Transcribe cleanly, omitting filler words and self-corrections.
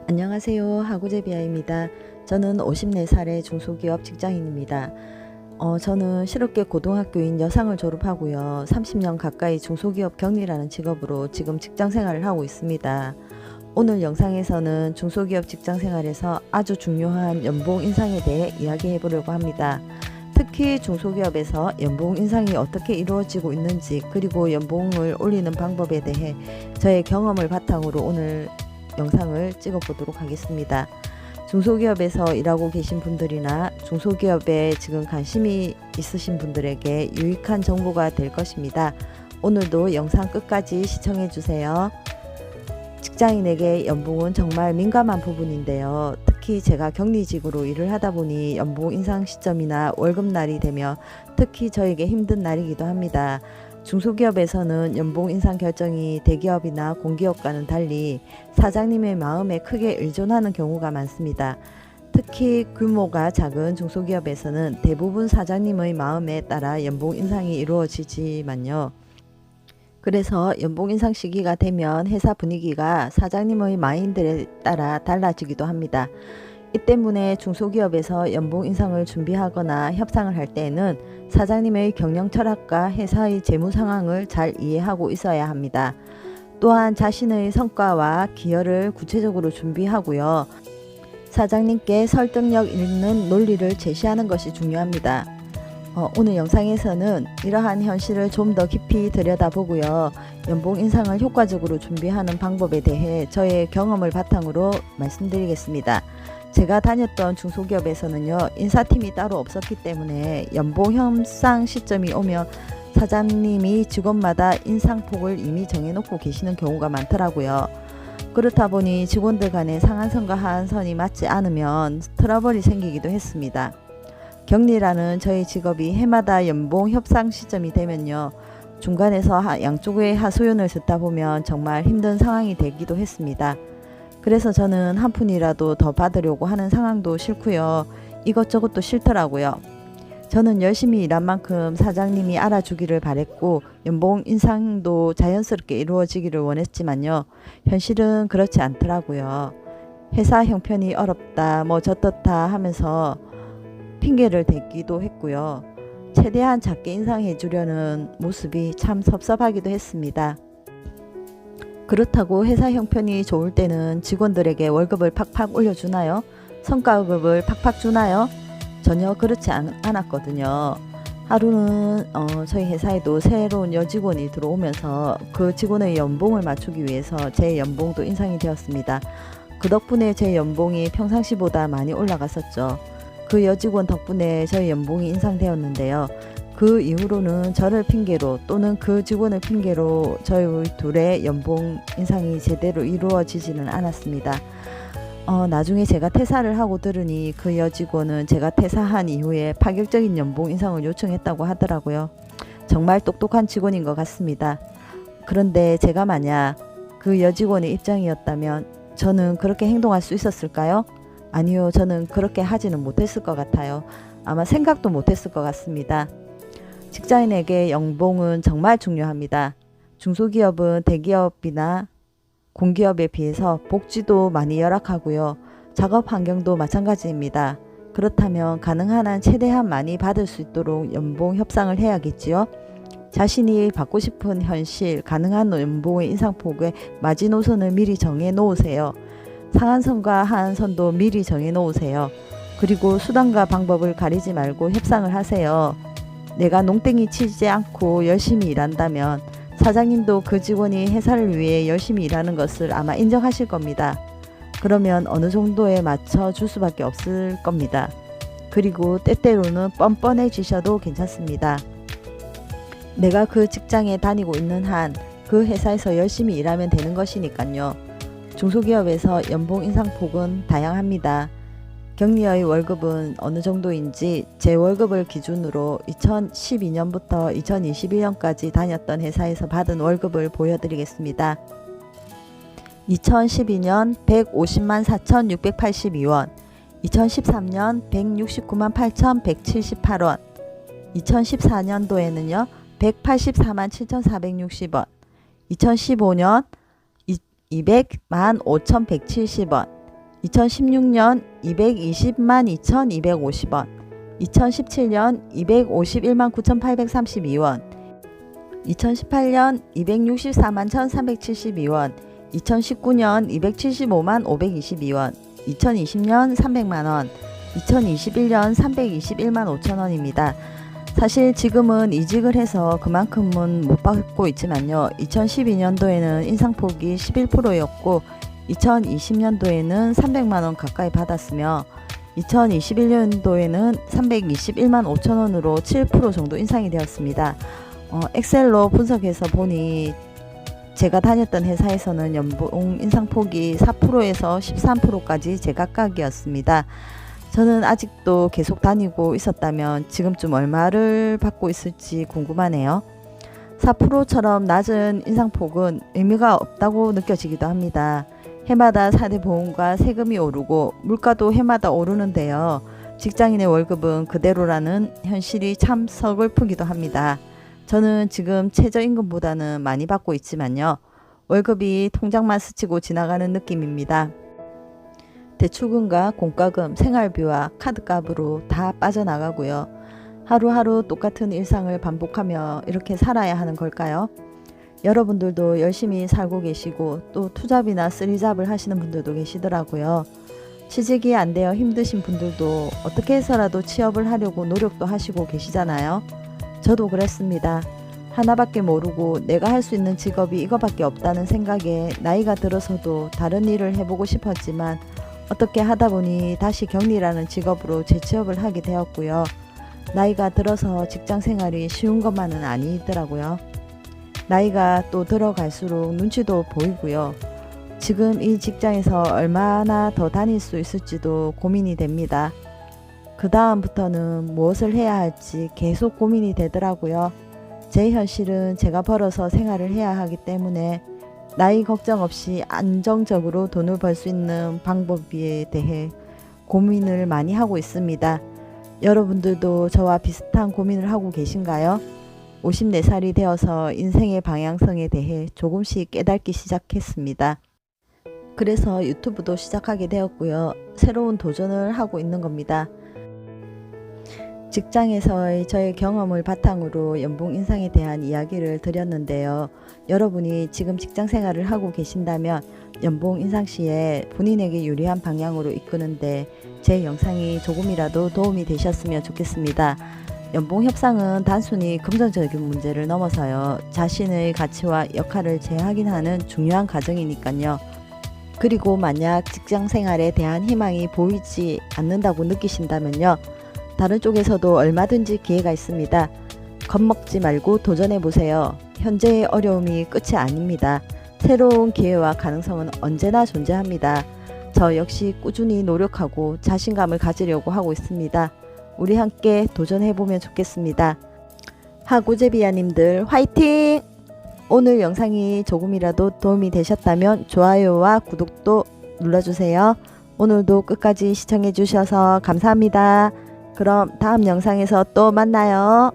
안녕하세요. 하구제비아입니다. 저는 54살의 중소기업 직장인입니다. 저는 실업계 고등학교인 여상을 졸업하고요. 30년 가까이 중소기업 격리라는 직업으로 지금 직장 생활을 하고 있습니다. 오늘 영상에서는 중소기업 직장 생활에서 아주 중요한 연봉 인상에 대해 이야기해 보려고 합니다. 특히 중소기업에서 연봉 인상이 어떻게 이루어지고 있는지, 그리고 연봉을 올리는 방법에 대해 저의 경험을 바탕으로 오늘 영상을 찍어 보도록 하겠습니다. 중소기업에서 일하고 계신 분들이나 중소기업에 지금 관심이 있으신 분들에게 유익한 정보가 될 것입니다. 오늘도 영상 끝까지 시청해 주세요. 직장인에게 연봉은 정말 민감한 부분인데요. 특히 제가 격리직으로 일을 하다 보니 연봉 인상 시점이나 월급날이 되면 특히 저에게 힘든 날이기도 합니다. 중소기업에서는 연봉 인상 결정이 대기업이나 공기업과는 달리 사장님의 마음에 크게 의존하는 경우가 많습니다. 특히 규모가 작은 중소기업에서는 대부분 사장님의 마음에 따라 연봉 인상이 이루어지지만요. 그래서 연봉 인상 시기가 되면 회사 분위기가 사장님의 마인드에 따라 달라지기도 합니다. 이 때문에 중소기업에서 연봉 인상을 준비하거나 협상을 할 때에는 사장님의 경영 철학과 회사의 재무 상황을 잘 이해하고 있어야 합니다. 또한 자신의 성과와 기여를 구체적으로 준비하고요. 사장님께 설득력 있는 논리를 제시하는 것이 중요합니다. 오늘 영상에서는 이러한 현실을 좀 더 깊이 들여다보고요. 연봉 인상을 효과적으로 준비하는 방법에 대해 저의 경험을 바탕으로 말씀드리겠습니다. 제가 다녔던 중소기업에서는요, 인사팀이 따로 없었기 때문에 연봉 협상 시점이 오면 사장님이 직원마다 인상폭을 이미 정해놓고 계시는 경우가 많더라고요. 그렇다 보니 직원들 간의 상한선과 하한선이 맞지 않으면 트러블이 생기기도 했습니다. 격리라는 저희 직업이 해마다 연봉 협상 시점이 되면요, 중간에서 양쪽의 하소연을 듣다 보면 정말 힘든 상황이 되기도 했습니다. 그래서 저는 한 푼이라도 더 받으려고 하는 상황도 싫고요. 이것저것도 싫더라고요. 저는 열심히 일한 만큼 사장님이 알아주기를 바랬고 연봉 인상도 자연스럽게 이루어지기를 원했지만요. 현실은 그렇지 않더라고요. 회사 형편이 어렵다, 뭐 저렇다 하면서 핑계를 대기도 했고요. 최대한 작게 인상해 주려는 모습이 참 섭섭하기도 했습니다. 그렇다고 회사 형편이 좋을 때는 직원들에게 월급을 팍팍 올려주나요? 성과급을 팍팍 주나요? 전혀 그렇지 않았거든요. 하루는 저희 회사에도 새로운 여직원이 들어오면서 그 직원의 연봉을 맞추기 위해서 제 연봉도 인상이 되었습니다. 그 덕분에 제 연봉이 평상시보다 많이 올라갔었죠. 그 여직원 덕분에 저희 연봉이 인상되었는데요. 그 이후로는 저를 핑계로 또는 그 직원을 핑계로 저희 둘의 연봉 인상이 제대로 이루어지지는 않았습니다. 나중에 제가 퇴사를 하고 들으니 그 여직원은 제가 퇴사한 이후에 파격적인 연봉 인상을 요청했다고 하더라고요. 정말 똑똑한 직원인 것 같습니다. 그런데 제가 만약 그 여직원의 입장이었다면 저는 그렇게 행동할 수 있었을까요? 아니요, 저는 그렇게 하지는 못했을 것 같아요. 아마 생각도 못했을 것 같습니다. 직장인에게 연봉은 정말 중요합니다. 중소기업은 대기업이나 공기업에 비해서 복지도 많이 열악하고요. 작업 환경도 마찬가지입니다. 그렇다면 가능한 한 최대한 많이 받을 수 있도록 연봉 협상을 해야겠지요. 자신이 받고 싶은 현실, 가능한 연봉의 인상폭의 마지노선을 미리 정해 놓으세요. 상한선과 하한선도 미리 정해 놓으세요. 그리고 수단과 방법을 가리지 말고 협상을 하세요. 내가 농땡이 치지 않고 열심히 일한다면 사장님도 그 직원이 회사를 위해 열심히 일하는 것을 아마 인정하실 겁니다. 그러면 어느 정도에 맞춰 줄 수밖에 없을 겁니다. 그리고 때때로는 뻔뻔해지셔도 괜찮습니다. 내가 그 직장에 다니고 있는 한 그 회사에서 열심히 일하면 되는 것이니까요. 중소기업에서 연봉 인상폭은 다양합니다. 격리의 월급은 어느 정도인지 제 월급을 기준으로 2012년부터 2021년까지 다녔던 회사에서 받은 월급을 보여드리겠습니다. 2012년 150만 4,682원, 2013년 169만 8,178원, 2014년도에는요 184만 7,460원, 2015년 200만 5,170원, 2016년 220만 2,250원, 2017년 251만 9,832원, 2018년 264만 1,372원, 2019년 275만 522원, 2020년 300만원, 2021년 321만 5천원입니다. 사실 지금은 이직을 해서 그만큼은 못 받고 있지만요. 2012년도에는 인상폭이 11%였고 2020년도에는 300만원 가까이 받았으며 2021년도에는 321만 5천원으로 7% 정도 인상이 되었습니다. 엑셀로 분석해서 보니 제가 다녔던 회사에서는 연봉 인상폭이 4%에서 13%까지 제각각이었습니다. 저는 아직도 계속 다니고 있었다면 지금쯤 얼마를 받고 있을지 궁금하네요. 4%처럼 낮은 인상폭은 의미가 없다고 느껴지기도 합니다. 해마다 사대 보험과 세금이 오르고 물가도 해마다 오르는데요. 직장인의 월급은 그대로라는 현실이 참 서글프기도 합니다. 저는 지금 최저임금보다는 많이 받고 있지만요. 월급이 통장만 스치고 지나가는 느낌입니다. 대출금과 공과금, 생활비와 카드값으로 다 빠져나가고요. 하루하루 똑같은 일상을 반복하며 이렇게 살아야 하는 걸까요? 여러분들도 열심히 살고 계시고 또 투잡이나 쓰리잡을 하시는 분들도 계시더라고요. 취직이 안 되어 힘드신 분들도 어떻게 해서라도 취업을 하려고 노력도 하시고 계시잖아요. 저도 그랬습니다. 하나밖에 모르고 내가 할 수 있는 직업이 이거밖에 없다는 생각에 나이가 들어서도 다른 일을 해보고 싶었지만 어떻게 하다 보니 다시 격리라는 직업으로 재취업을 하게 되었고요. 나이가 들어서 직장 생활이 쉬운 것만은 아니더라고요. 나이가 또 들어갈수록 눈치도 보이고요. 지금 이 직장에서 얼마나 더 다닐 수 있을지도 고민이 됩니다. 그 다음부터는 무엇을 해야 할지 계속 고민이 되더라고요. 제 현실은 제가 벌어서 생활을 해야 하기 때문에 나이 걱정 없이 안정적으로 돈을 벌 수 있는 방법에 대해 고민을 많이 하고 있습니다. 여러분들도 저와 비슷한 고민을 하고 계신가요? 54살이 되어서 인생의 방향성에 대해 조금씩 깨닫기 시작했습니다. 그래서 유튜브도 시작하게 되었고요. 새로운 도전을 하고 있는 겁니다. 직장에서의 저의 경험을 바탕으로 연봉 인상에 대한 이야기를 드렸는데요. 여러분이 지금 직장 생활을 하고 계신다면 연봉 인상 시에 본인에게 유리한 방향으로 이끄는데 제 영상이 조금이라도 도움이 되셨으면 좋겠습니다. 연봉 협상은 단순히 금전적인 문제를 넘어서요. 자신의 가치와 역할을 재확인하는 중요한 과정이니까요. 그리고 만약 직장 생활에 대한 희망이 보이지 않는다고 느끼신다면요. 다른 쪽에서도 얼마든지 기회가 있습니다. 겁먹지 말고 도전해보세요. 현재의 어려움이 끝이 아닙니다. 새로운 기회와 가능성은 언제나 존재합니다. 저 역시 꾸준히 노력하고 자신감을 가지려고 하고 있습니다. 우리 함께 도전해보면 좋겠습니다. 하구제비아님들 화이팅! 오늘 영상이 조금이라도 도움이 되셨다면 좋아요와 구독도 눌러주세요. 오늘도 끝까지 시청해주셔서 감사합니다. 그럼 다음 영상에서 또 만나요.